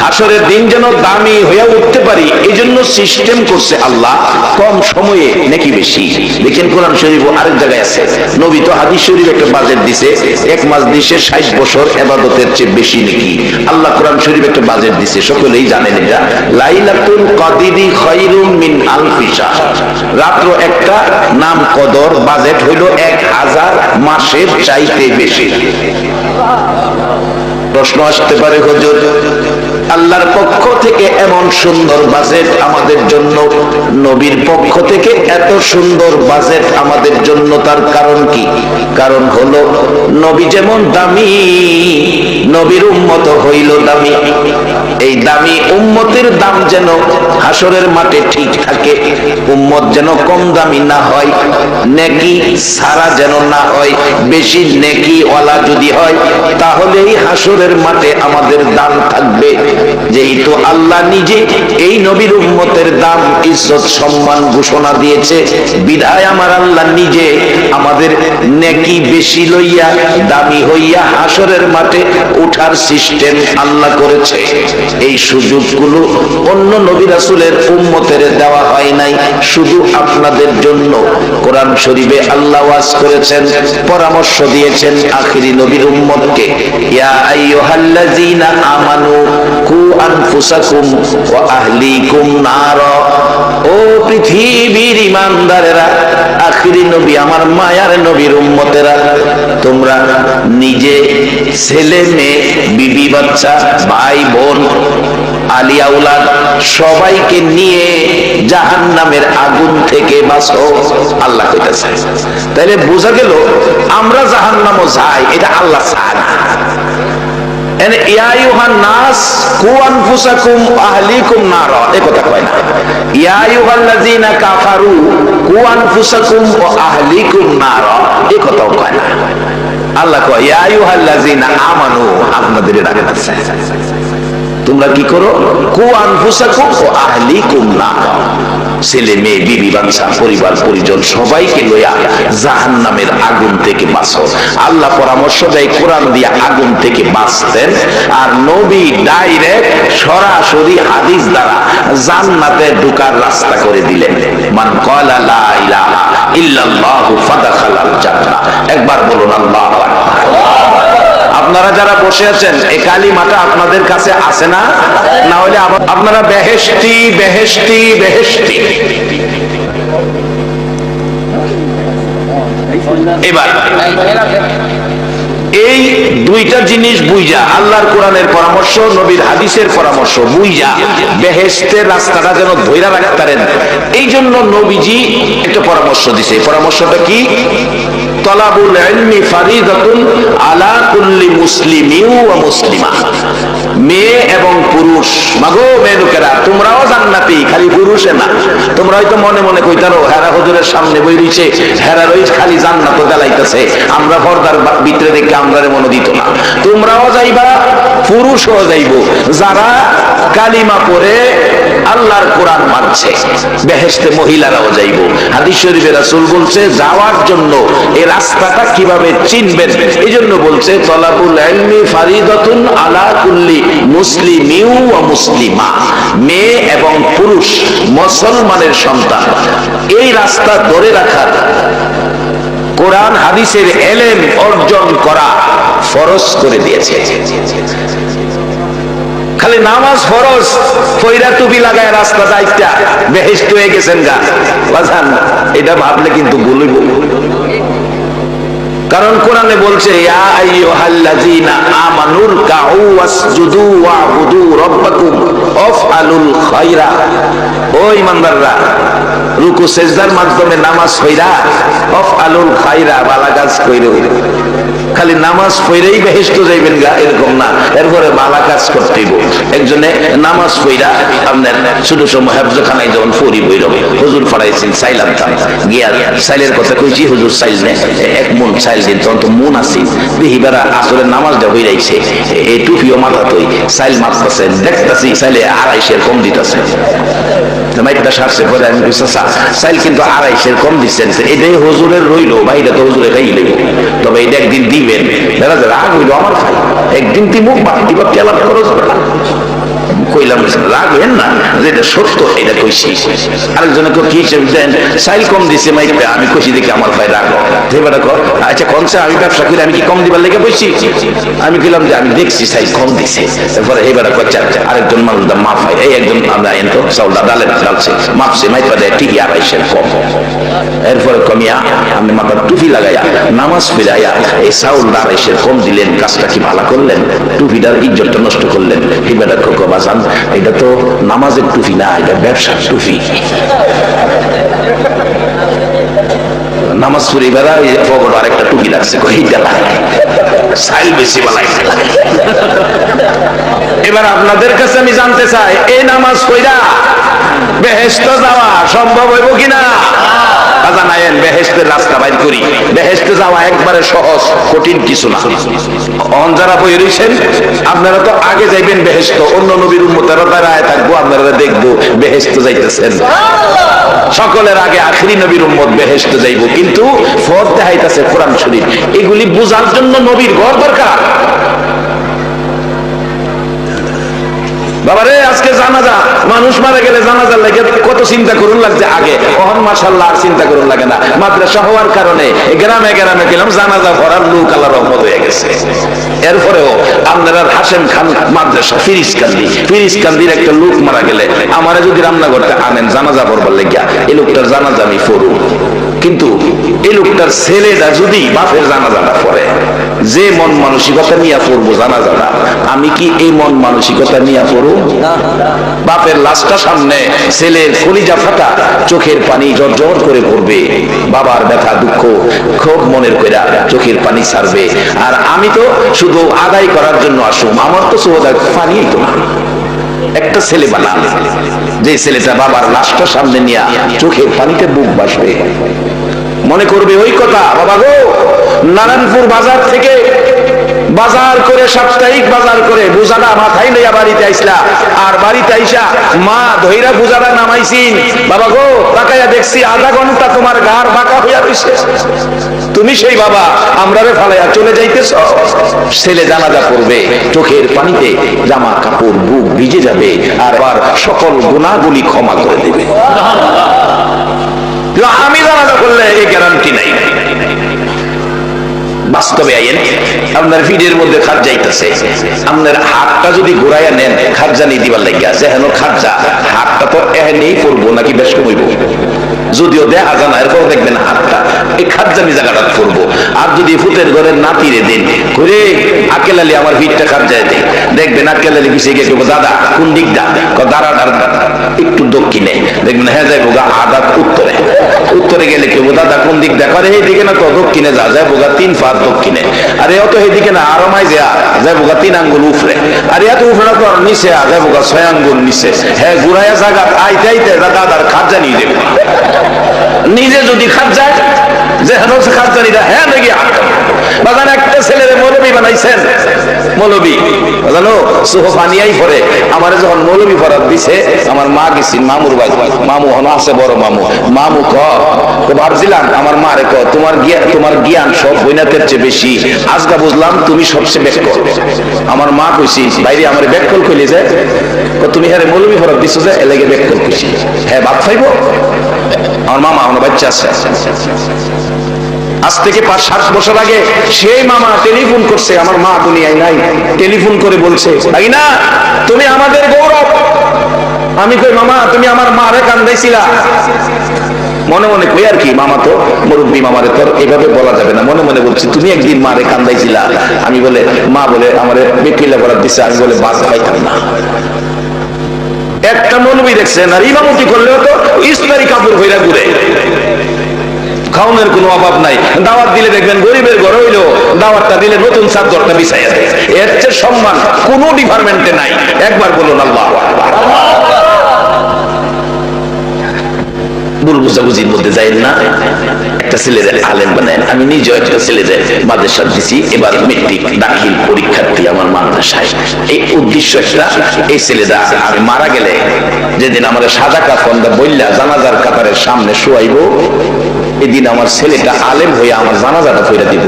হাসরের দিন যেন দামি হয়ে উঠতে পারি, এই জন্য সিস্টেম করছে আল্লাহ কম সময়ে নাকি বেশি। দেখেন কোরআন শরীফ আরেক জায়গায় আছে, নবী তো হাদিস শরীফ একটা বাজেট দিছে, এক মাস দিছে 60 বছর ইবাদতের চেয়ে বেশি নাকি। আল্লাহ কোরআন শরীফ একটা বাজেট দিছে, সকলেই জানেন এটা। লাইলাতুল কদরি খায়রুম মিন আলফি শাহর, রাত্র একটা নাম কদর, বাজেট হইল 1000 মাসের চাইতে বেশি। প্রশ্ন আসতে পারে, হুজুর আল্লাহর পক্ষ থেকে এমন সুন্দর বাজেট আমাদের জন্য, নবীর পক্ষ থেকে এত সুন্দর বাজেট আমাদের জন্য, তার কারণ কি? কারণ হলো নবী যেমন দামি, নবীর উম্মত হইল দামি। এই দামি উম্মতের দাম যেন হাসরের মাঠে ঠিক থাকে, উম্মত যেন কম দামি না হয়, নেকি সারা যেন না হয়। বেশি নেকি ওয়ালা যদি হয় তাহলেই হাসরের মাঠে আমাদের দাম থাকবে। যেহেতু আল্লাহ নিজে এই নবীর উম্মতের দাম ইজ্জত সম্মান ঘোষণা দিয়েছে, বিধায় আমার আল্লাহ নিজে আমাদের নেকি বেশি লইয়া দামি হইয়া হাসরের মাঠে উঠার সিস্টেম আল্লাহ করেছে। এই সুযোগগুলো অন্য নবী রাসূলের উম্মতের দেওয়া হয় নাই, শুধু আপনাদের জন্য। কোরআন শরীফে আল্লাহ ওয়াজ করেছেন, পরামর্শ দিয়েছেন আখিরি নবীর উম্মতকে, ইয়া আইয়ুহাল্লাযীনা আমানু কু আনফুসাকুম ওয়া আহলিকুম নার। ও পৃথিবীর ঈমানদারেরা, আখিরি নবী আমার মায়ার নবীর উম্মতেরা, তোমরা নিজে, ছেলে মেয়ে, বিবি বাচ্চা, ভাই বোন, আলী আওলাদ সবাইকে নিয়ে জাহান্নামের আগুন থেকে বাঁচো, আল্লাহ কইতাছে। তাহলে বোঝা গেল আমরা জাহান্নামও যাই, এটা আল্লাহ চায় না। ইয়া আইয়ুহান নাস কু আনফুসাকুম আহলিকুম নার, এই কথা কয় না। ইয়া আইয়ুহাল্লাযীনা কাফারু কু আনফুসাকুম ওয়া আহলিকুম নার, এই কথাও কয় না। আল্লাহ কয় ইয়া আইয়ুহাল্লাযীনা আমানু, আপনাদের ডাকতেছে তোমরা কি করো? কু আনফুসাকুম ওয়া আহলিকুম নার, ছেলে মেয়ে, বিবি বাচ্চা, পরিবার পরিজন সবাইকে লইয়া জাহান্নামের আগুন থেকে বাঁচো। আল্লাহ পরামর্শ দেয় কোরআন দিয়ে আগুন থেকে বাঁচতেন, আর নবী ডাইরেক্ট সরাসরি হাদিস দ্বারা জান্নাতে ঢোকার রাস্তা করে দিলেন। মান ক্বালা লা ইলাহা ইল্লাল্লাহু ফাদাখালাল জান্নাহ। একবার বলুন আল্লাহু আকবার। আপনারা যারা বসে আছেন, এই কালিমাটা আপনাদের কাছে আছে না? না হলে আপনারা বেহেশতি বেহেশতি বেহেশতি। এবার এই দুইটা জিনিস বুঝা, আল্লাহর কোরআনের পরামর্শ, নবীর হাদিসের পরামর্শ বুঝা বেহেশতের রাস্তাটা যেন ধইরা রাখতে পারেন, এই জন্য নবীজি একটা পরামর্শ দিছে। পরামর্শটা কি? তলাবুল ইলমি ফারিদাতুন আলা কুল্লি মুসলিমিন ওয়া মুসলিমা। মেয়ে এবং পুরুষ, মাগো মেয়ে লোকেরা, তোমরাও জান্নাতি, খালি পুরুষে না। তোমরা হয়তো মনে মনে কইতারো হেরা হুজুরের সামনে বই রইছে, হেরা রইছ খালি জান্নাত জ্বালাইতেছে, আমরা পর্দার ভিতরে দেখে আমরা মনে দিত না। তোমরাও যাইবা পুরুষও যাইব, যারা কালিমা পড়ে আল্লাহর কোরআন মানছে। বেহেশতে মহিলারাও যাইব। হাদিস শরীফে রাসূল বলছে যাওয়ার জন্য এই রাস্তাটা কিভাবে চিনবেন, এই জন্য বলছে তলাবুল ইলমি ফারিদাতুন আলা কুল্লি মুসলিমিন ওয়া মুসলিমা, মেয়ে এবং পুরুষ মুসলমানের সন্তান এই রাস্তা ধরে রাখার, কোরআন হাদিসের ইলম অর্জন করা ফরজ করে দিয়েছে। খালি নামাজ ফরজ, ফয়রা টুপি লাগায় রাস্তা যাইতা বেহেশত হয়ে গেছেন গা বাজান, এটা ভাবলে কিন্তু ভুলইব। কারণ কোরআনে বলছে ইয়া আইয়ুহাল্লাযীনা আমানুর কাউ ওয়াসজুদু ওয়াবুদু রাব্বাকুম ওয়াফআলুল খায়রা, ও ঈমানদাররা রুকু সিজদার মাধ্যমে নামাজ পড়া ওয়াফআলুল খায়রা, ভালো কাজ কইরো। খালি নামাজ পড়েই বেহেশত যাইবেন গা এরকম না, এরপরে ভালো কাজ করতে হইব। একজনে নামাজ পড়া আপনার ছোট সময় হেফজখানায় যখন ফরি বইল হুজুর ফড়াইছেন, সাইল আনতাম গিয়া সাইলের কথা কইছি, হুজুর সাইল নে এক মন সাইল দিন, তখন তো মন আসি দেহিবারা আসলে নামাজ দেওয়া হয়ে যাইছে, এই টুপিও মাথা তৈ সাইল মারতেছে, দেখতেছি সাইলে 250 কম দিতেছে। মাইকটা সারছে পরে আমি কইছি সাইল কিন্তু 250 কম দিচ্ছেন, এটাই হুজুরের রইলো ভাই, এটা তো হুজুরে খাই লইব, তবে এটা একদিন দিবেন। দেখা যায় রাগ হইলো আমার ভাই, একদিন দিব বাকি বা কেলাপ খরচ কইলাম রাগ হইেন না, যেটা সত্য এটা কইছি। আরেকজনকে কি হিসেবে দেন সাইল কম দিছে মাইকটা, আমি কইছি দেখি আমার ভাই রাগ ধেবাটা কর, আচ্ছা কনসে আমি ব্যবসা করি আমি কি কম দিবার লেগে বইছি? আমি কইলাম যে আমি দেখছি সাইল কম দিছে, এরপরে এইবারে কচ্ছা আরেকজন মানুষ দা মাফ হয়, এই একজন আমরা এনতো চাউলটা ডালে ডালছে মাপছে মাইকটা দেয় ঠিকই 250 কম। এরপরে কমিয়া আপনি মাথার টুপি লাগাইয়া নামাজ ফিরাইয়া এই চাউল 250 কম দিলেন, কাজটা কি ভালো করলেন? টুপিটার ইজ্জতটা নষ্ট করলেন। এইবারে কোকো বাজান এটা তো নামাজের টুপি না, এটা ব্যবসার টুপি। নামাজ পড়ি বেড়া পকেট আরেকটা টুপি লাগছে, এইটা লাগে সাইল বেশি বালাই। এবার আপনাদের কাছে আমি জানতে চাই, এই নামাজ পড়া বেহেশত যাওয়া সম্ভব হইব কিনা? জানায়েন বেহেশতের রাস্তা বাইর করি। বেহেশতে যাওয়া একবারে সহজ, কঠিন কিছু না। যারা বই রয়েছেন আপনারা তো আগে যাইবেন বেহেশত, অন্য নবীর উম্মতেরা দাঁড়ায় থাকবো, আপনারা দেখবো বেহেশত যাইতেছেন। সকলের আগে আখেরি নবীর উম্মত বেহেশত যাইব, কিন্তু ফরজ দেখাইতেছে কোরআন শরীফ। এগুলি বোঝার জন্য নবীর ঘর দরকার। বাবারে আজকে জানাজা, মানুষ মারা গেলে জানাজার লাগে কত চিন্তা করুন লাগছে আগে, ওহন মাশাআল্লাহ আর চিন্তা করুন লাগে না। মাদ্রাসা হওয়ার কারণে গ্রামে গ্রামে গেলাম, জানাজা ভরার লোক আল্লাহর রহমত হয়ে গেছে। এরপরেও আপনারা হাসেম খান মাদ্রাসা ফিরিজকান্দির একটা লোক মারা গেলে আমারে যদি রান্না করতে আনেন জানাজা পড়বার লেগিয়া, এই লোকটার জানাজা আমি পড়ব, কিন্তু এই লোকটার ছেলেটা যদি বাপের জানাজাটা পড়ে, যে মন মানসিকতা নিয়ে পড়বো জানাজাটা, আমি কি এই মন মানসিকতা নিয়ে পড়ব? বাপের লাশটা সামনে, ছেলের কলিজা ফাটা, চোখের পানি জর্জর করে পড়বে, বাবার ব্যথা দুঃখ খুব মনের কইরা চোখের পানি ছাড়বে, আর আমি তো শুধু আদায় করার জন্য আসুম, আমার তো সোজা পানি তো না। একটা ছেলে বানান, যে ছেলেটা বাবার লাশটা সামনে নিয়ে চোখের পানিতে বুক বাসবে, মনে করবে ওই কথা, বাবা গো নারায়ণপুর বাজার থেকে বাজার করে, সাপ্তাহিক বাজার করে বুঝাটা মাথায় লইয়া বাড়িতে আইসলা, আর বাড়িতে আইসা মা ধইরা বুঝাটা নামাইছিন, বাবা গো তাকাইয়া দেখছি আধা ঘন্টা তোমার গার বাঁকা হইয়া রইছে, তুমি সেই বাবা আমরারে ফালাইয়া চলে যাইতেছ। ছেলে জানাজা পড়বে, চোখের পানিতে জামা কাপড় বুক ভিজে যাবে, আর আবার সকল গুনাহগুলি ক্ষমা করে দেবে। আমি জানাজা করলে এই গ্যারান্টি নাই। বাস্তবে আইন আপনার ভিড়ের মধ্যে খাট যাইতেছে, আপনার হাতটা যদি ঘুরাইয়া নেন খাটজানি দিবার লাগিয়া, যেন খাটজা হাতটা তো এহেনেই পড়বো নাকি বেশ কমইব, যদিও দেখা জানা এরপর দেখবেন হাতটা এই খাটজানি জায়গাটা পড়বো। আর যদি ফুতের ঘরের নাতিরে দিন ঘুরে আকেল আলী আমার ভিড়টা খাটজায় দেয়, দেখবেন আকেল আলী পিছিয়ে গিয়ে কেবো দাদা কোন দিকটা, দাঁড়াটার একটু দক্ষিণে, দেখবেন হ্যাঁ যাই বোগা আদা উত্তরে, উত্তরে গেলে কেবো দাদা কোন দিক দেখা, এই দিকে না তো দক্ষিণে যায় বোগা 3 পা দক্ষিণে, আরে অত এইদিকে না আরো মাই যায় বোগা 3 আঙ্গুল উপরে, আরে এত উপরে তো নিচে যায় বোগা 6 আঙ্গুল নিচে, হ্যাঁ ঘুরাইয়া জায়গা আইতে আইতে দাদার খাটজানি দেবে। নিজে যদি খাট যায় যে হেন খাটজানিটা হ্যাঁ নাকি বাগান একটা ছেলেরে মৌলবী বানাইছেন, মৌলবী জানো সুহফানিয়াই পরে আমার যখন মৌলবী ফরাত দিছে আমার মা গেছি মামুর ভাই, মামু হন আছে বড় মামু, মামু ক তো ভাবছিলাম আমার মা রে ক তোমার জ্ঞান সব বইনাতের চেয়ে বেশি, আজকা বুঝলাম তুমি সবচেয়ে ব্যাককল। আমার মা কইছি বাইরে আমার ব্যাককল কইলে যে তুমি হ্যাঁ মৌলবী ফরাত দিছো যে এলাকে ব্যাককল কইছি, হ্যাঁ বাপ খাইব। আমার মামা আমার বাচ্চা আছে, আজ থেকে 5-7 বছর আগে সেই মামা টেলিফোন করছে, আমার মা দুনিয়ায় নাই, টেলিফোন করে বলছে ভাই না তুমি আমাদের গৌরব। আমি কই মামা তুমি আমার মারে কান্দাইছিলা? মনে মনে কই আর কি, মামা তো মুরব্বী, মামারে তো এভাবে বলা যাবে না, মনে মনে বলছি তুমি একদিন মারে কান্দাইছিলা। আমি বলে মা বলে আমারে বেকিলা করার দিছে, আমি বলে বাদ পাইতাম না। একটা মৌলবী দেখছেন আর ইমামতি করলেও তো ইস্তারি কাপড় হইরা ঘুরে, খাওয়ানোর কোনো অভাব নাই। দাওয়াত দিলে দেখবেন গরিবের ঘর হইলেও দাওয়াতটা দিলে নতুন চাদরটা বিছাইয়া দেয়, এর চেয়ে সম্মান কোনো ডিপার্টমেন্টে নাই। একবার বলুন আল্লাহু আকবার। ভুল বুঝাবুঝির মধ্যে যাই না, একটা ছেলেদের আলেম বানায়। আমি নিজেও একটা ছেলেদের মাদ্রাসা দিছি, এবার মেট্রিক দাখিল পরীক্ষার্থী আমার মাদ্রাসায়। এই উদ্দেশ্য একটা, এই ছেলেটা আমি মারা গেলে যেদিন আমার সাদা কাফনটা বইলা জানাজার কাতারের সামনে শোয়াইবো, এদিন আমার ছেলেটা আলেম হয়ে আমার জানাজাটা কইরা দিব,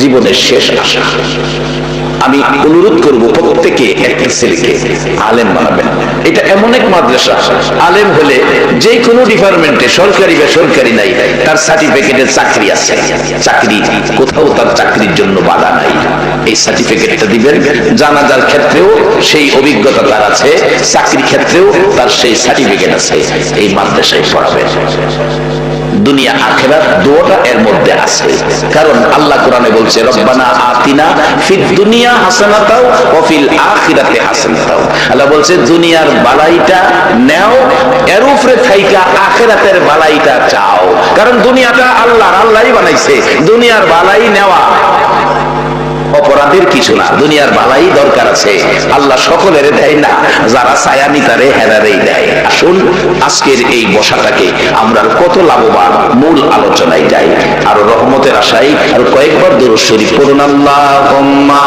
জীবনের শেষ আশা। আমি অনুরোধ করব প্রত্যেকে একটা ছেলেকে আলেম বানাবেন। এটা এমন এক মাদ্রাসা, আলেম হলে যে কোনো ডিপার্টমেন্টে সরকারি বেসরকারি নাই, তার সার্টিফিকেটের চাকরি আছে, চাকরি কোথাও তার চাকরির জন্য বাধা নাই। এই সার্টিফিকেটটা দিবেন, জানাজার ক্ষেত্রেও সেই অভিজ্ঞতা তার আছে, চাকরি ক্ষেত্রেও তার সেই সার্টিফিকেট আছে। এই মাদ্রাসায় পড়াবেন। দুনিয়া আখিরাত দুটোটা এর মধ্যে আছে, কারণ আল্লাহ কোরআনে বলছে রব্বানা আতিনা ফিদ দুনিয়া হাসানাতাও ওয়া ফিল আখিরাতি হাসানাতাও। আল্লাহ বলছে দুনিয়ার বালাইটা নাও, এর উপরে থাইকা আখিরাতের বালাইটা চাও, কারণ দুনিয়াটা আল্লাহই বানাইছে। দুনিয়ার বালাই নেওয়া অপরাধের কিছু না, দুনিয়ার বালাই দরকার আছে। আল্লাহ সকলের দেয় না, যারা ছায়ানি তারে হেরারেই দেয়। আসুন আজকের এই বসাটাকে আমরা কত লাভবান, মূল আলোচনায় যাই। আরো রহমতের আশায় আর কয়েকবার দুরূদ শরীফ পড়ুন। আল্লাহুম্মা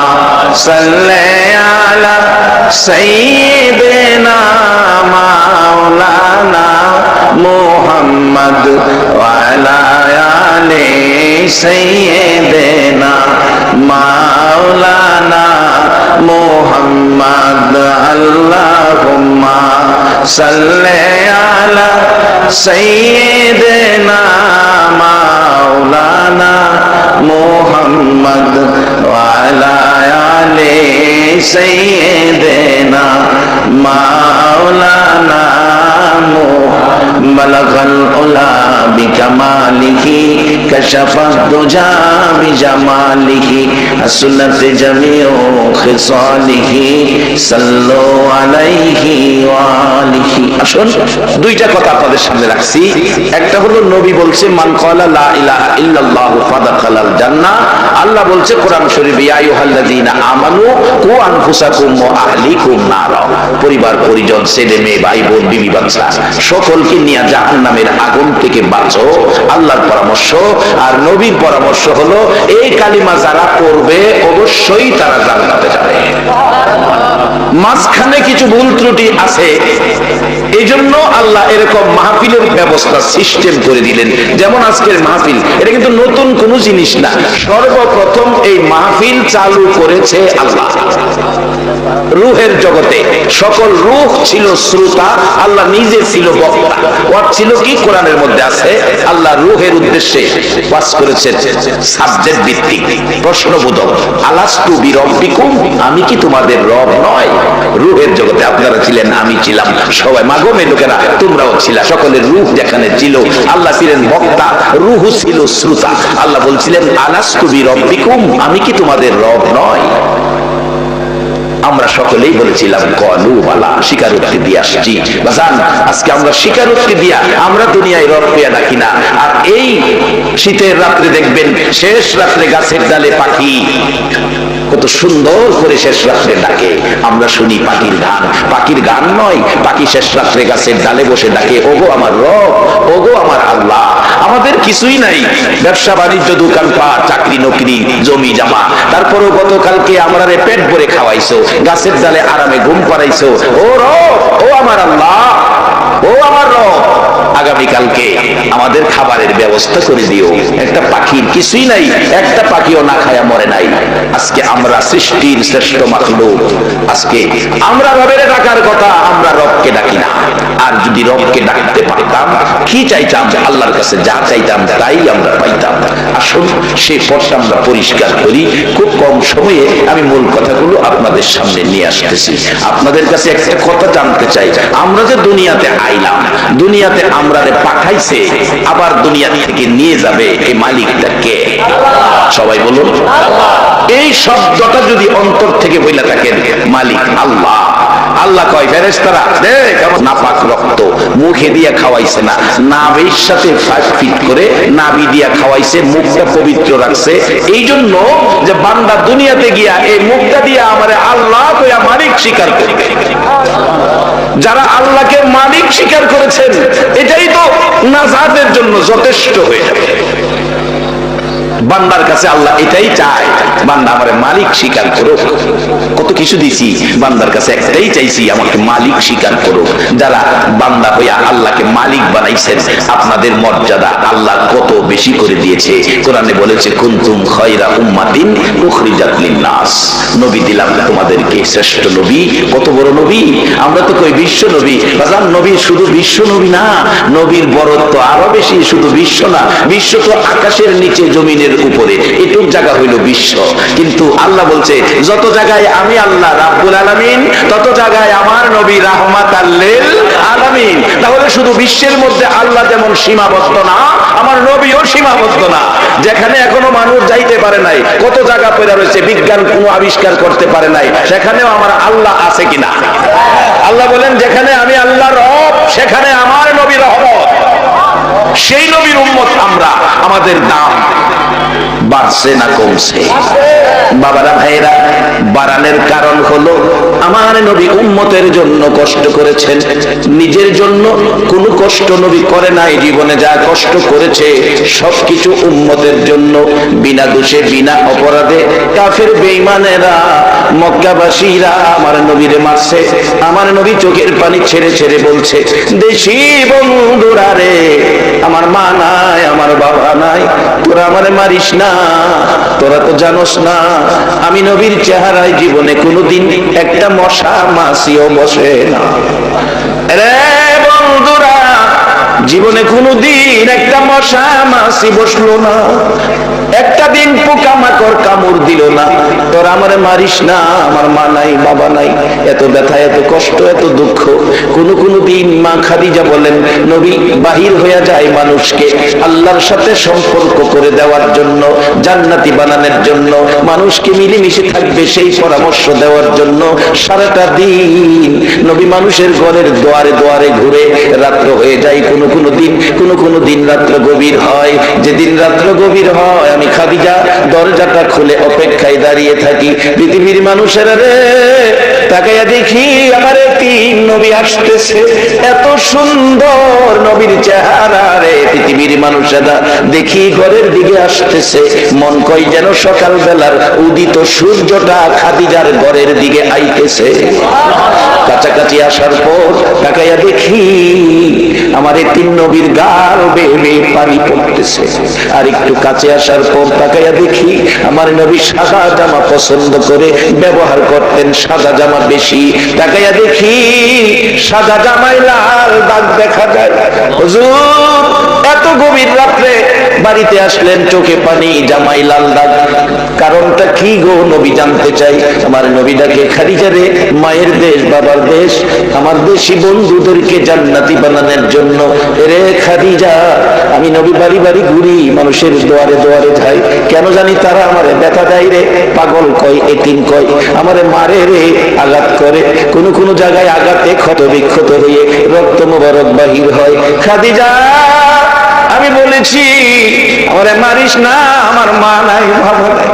সাল্লি আলা সাইয়্যিদিনা মাওলানা মুহাম্মদ ওয়া আলা আলি সাইয়্যিদিনা মাওলানা মুহাম্মদ। আল্লাহুম্মা সাল্লি আলা সাইয়্যিদিনা মাওলানা মুহাম্মদ ওয়া আলা আলি সাইয়্যিদিনা মাওলানা বালাগাল উলা বিকামালিহি কাশাফাত দুজা বিজামালিহি আসনাত জামিউ খিসালিহি সাল্লু আলাইহি ওয়া আলিহি। আসুন দুইটা কথা আপনাদের সামনে রাখছি। একটা হলো নবী বলছে মান ক্বালা লা ইলাহা ইল্লাল্লাহু ফাদাখালাল জান্নাহ। আল্লাহ বলছে কোরআন শরীফে ইয়া আইয়ুহাল্লাযীনা আমানু কু আনফুসাকুম ওয়া আহলিকুম নারা। পরিবার পরিজন ছেলে মেয়ে ভাই বোন বিবি বাচ্চা সকলকে নিয়ে জাহান্নামের আগুন থেকে বাঁচো। আল্লাহর পরামর্শ আর নবীর পরামর্শ হলো এই কালিমা যারা পড়বে অবশ্যই তারা জান্নাতে যাবে। মাঝখানে কিছু ভুল ত্রুটি আছে, এই জন্য আল্লাহ এরকম মাহফিলের ব্যবস্থা সিস্টেম করে দিলেন। যেমন আজকের মাহফিল, এটা কিন্তু নতুন কোনো জিনিস না, সর্বপ্রথম এই মাহফিল চালু করেছে আল্লাহ। রূহের জগতে সকল রূহ ছিল শ্রোতা, আল্লাহ নিজে ছিল বক্তা। ওয়াজ ছিল কি কোরআনের মধ্যে আছে, আল্লাহ রূহের উদ্দেশ্যে ওয়াজ করেছেন সাবজেক্ট ভিত্তিক, প্রশ্নবোধক। আলাস্তু বিরব্বিকুম, আমি কি তোমাদের রব নয়? রূহের জগতে আপনারা ছিলেন, আমি ছিলাম, সবাই মাগমে লোকেরা তোমরাও ছিলা, সকলের রূহ যেখানে ছিল। আল্লাহ ছিলেন বক্তা, রূহ ছিল শ্রোতা। আল্লাহ বলছিলেন আলাস্তু বিরব্বিকুম, আমি কি তোমাদের রব নয়? আমরা সকলেই বলেছিলাম কলু বালা, স্বীকারোক্তি দিয়ে আসছি। বাজান আজকে আমরা স্বীকারোক্তি দিয়া আমরা দুনিয়ায় রব পেয়ে ডাকি না। আর এই শীতের রাত্রে দেখবেন শেষ রাত্রে গাছের ডালে পাখি কত সুন্দর করে শেষ রাত্রে ডাকে। আমরা শুনি পাখির গান, পাখির গান নয়, পাখি শেষ রাত্রে গাছের ডালে বসে ডাকে, ওগো আমার রব, ওগো আমার আল্লাহ। আমাদের কিছুই নাই, ব্যবসা বাণিজ্য, দোকানপাট, চাকরি নকরি, জমি জামা, তারপরেও গতকালকে আমরা পেট ভরে খাওয়াইছো, গাছের ডালে আরামে ঘুম পাড়াইছো। ও রব, ও আমার আল্লাহ, ও আমার রব, আগামীকালকে আমাদের খাবারের ব্যবস্থা করে দিও। একটা পাখির কিছুই নাই, একটা পাখিও না খায়া মরে নাই। আজকে আমরা সৃষ্টির শ্রেষ্ঠ মাখলুক, আজকে আমরা রবের ডাকার কথা, আমরা রবকে ডাকি না। আর যদি রবকে ডাকতে পারতাম, কি চাইতাম, আল্লাহর কাছে যা চাইতাম তাই আমরা পাইতাম। আসুন সেই পথটা আমরা পরিষ্কার করি। খুব কম সময়ে আমি মূল কথাগুলো আপনাদের সামনে নিয়ে আসতেছি। আপনাদের কাছে একটা কথা জানতে চাই, আমরা যে দুনিয়াতে আইলাম, দুনিয়াতে আমরা পাঠাইছে, আবার দুনিয়া থেকে নিয়ে যাবে, এই মালিকটা কে? সবাই বলুন। এই শব্দটা যদি অন্তর থেকে বইলা থাকেন, মালিক আল্লাহ। আল্লাহ কয় ফেরেশতারা দেখ নাপাক রক্ত মুখে দিয়া খাওয়াইছে না, নাভির সাথে ফিট করে নাভি দিয়া খাওয়াইছে, মুখটা পবিত্র রাখছে। এই জন্য যে বান্দা দুনিয়াতে গিয়া এই মুখটা দিয়া আমারে আল্লাহ কইয়া মালিক স্বীকার করবে। যারা আল্লাহকে মালিক স্বীকার করেছেন, এটাই তো নাজাতের জন্য যথেষ্ট হয়ে যাবে। বান্দার কাছে আল্লাহ এটাই চায়, বান্দা আমারে মালিক স্বীকার করুক। কত কিছু দিছি, বান্দার কাছে একটাই চাইছি, আমাকে মালিক স্বীকার করুক। যারা বান্দা হইয়া আল্লাহকে মালিক বানাইছেন, আপনাদের মর্যাদা আল্লাহ কত বেশি করে দিয়েছে। কোরআনে বলেছে কুনতুম খায়রা উম্মাতিন উখরিজাত লিন-নাস, নবী দিলাম তোমাদেরকে শ্রেষ্ঠ নবী। কত বড় নবী! আমরা তো কই বিশ্ব নবী। বাজান, নবী শুধু বিশ্ব নবী না, নবীর বড়ত্ব আরো বেশি। শুধু বিশ্ব না, বিশ্ব তো আকাশের নিচে জমিনের উপরে, এটুক জায়গা হইল বিশ্ব। কিন্তু আল্লাহ বলছে যত জায়গায় আমি আল্লাহ রাব্বুল আলামিন, তত জায়গায় আমার নবী রাহমাতাল লিল আলামিন। তাহলে শুধু বিশ্বের মধ্যে আল্লাহ যেমন সীমাবদ্ধ না, আমার নবীও সীমাবদ্ধ না। যেখানে এখনো মানুষ যাইতে পারে নাই, কত জায়গা পড়ে রয়েছে, বিজ্ঞান কোনো আবিষ্কার করতে পারে নাই, সেখানেও আমার আল্লাহ আছে কিনা? আল্লাহ বলেন যেখানে আমি আল্লাহ রব, সেখানে আমার নবী রহমত। সেই নবীর উম্মত আমরা, আমাদের দাম বাড়ছে না কমছে? বাবারা, ভাইরা, বাড়ানোর কারণ হলো আমার নবী উম্মতের জন্য কষ্ট করেছেন, নিজের জন্য কোনো কষ্ট নবী করে নাই। জীবনে যা কষ্ট করেছে সবকিছু উম্মতের জন্য। বিনা দোষে বিনা অপরাধে কাফের বেঈমানেরা, মক্কাবাসীরা আমার নবীরে মারছে। আমার নবী চোখের পানি ছেড়ে ছেড়ে বলছে, দেশি বন্ধুরা রে, আমার মা নাই, আমার বাবা নাই, তোরা আমারে মারিস না, তোরা তো জানোস না আমি নবীর চেহারায় জীবনে কোনোদিন একটা মশা মাছিও বসে না। রে বন্ধুরা, জীবনে কোনোদিন একটা মশা মাছি বসলো না, একটা দিন পোকামাকড় কামড় দিল না। তোর আমারে মারিস না, আমার মা নাই, বাবা নাই, এত ব্যথা, এত কষ্ট, এত দুঃখ। কোন দিন মা খাদিজা বলেন, নবী বাহির হয়ে যায় মানুষকে আল্লাহর সাথে সম্পর্ক করে দেওয়ার জন্য, জান্নাতি বানানোর জন্য, মানুষকে মিলেমিশে থাকবে সেই পরামর্শ দেওয়ার জন্য। সারাটা দিন নবী মানুষের ঘরের দুয়ারে দুয়ারে ঘুরে, রাত্র হয়ে যায় কোনো দিন রাত্র গভীর হয়। যেদিন রাত্র গভীর হয়, আমি খাদিজা দরজাটা খুলে অপেক্ষায় দাঁড়িয়ে থাকি। পৃথিবীর মানুষেরা রে, তাকাইয়া দেখি আমার তিন নবী আসতেছে, এত সুন্দর নবীর চেহারা রে। পৃথিবীর মানুষেরা দেখি ঘরের দিকে আসতেছে, মন কয় যেন সকাল বেলার উদিত সূর্যটা খাদিজার ঘরের দিকে আইতেছে। কাছাকাছি আসার পর তাকাইয়া দেখি আমার তিন নবীর গাল বেয়ে পানি পড়তেছে। আর একটু কাছে আসার পর তাকাইয়া দেখি আমার নবী সাদা জামা পছন্দ করে ব্যবহার করতেন, সাদা জামা বেশি। তাকাইয়া দেখি সাদা জামায় লাল দাগ দেখা যায়। হুজুর, এত গভীর রাত্রে বাড়িতে আসলেন, চোখে পানি, জামাই লাল দাগ, কারণটা কি গো? নবী জানতে চাই। আমার নবী ডাকে, খাদিজা রে, মায়ের দেশ, বাবার দেশ, আমার দেশি বন্ধুদেরকে জান্নাতি বানানোর জন্য। রে খাদিজা, আমি নবী বাড়ি বাড়ি ঘুরি, মানুষের দুয়ারে দুয়ারে যাই, কেন জানি তারা আমারে ব্যথা দেয় রে, পাগল কয়, এতিম কয়, আমারে মারে রে, আঘাত করে, কোন জায়গায় আঘাতে ক্ষত বিক্ষত হয়ে রক্ত মোবারক বাহির হয়। খাদিজা, আমি বলেছি আমারে মারিস না, আমার মা নাই, বাবা নাই।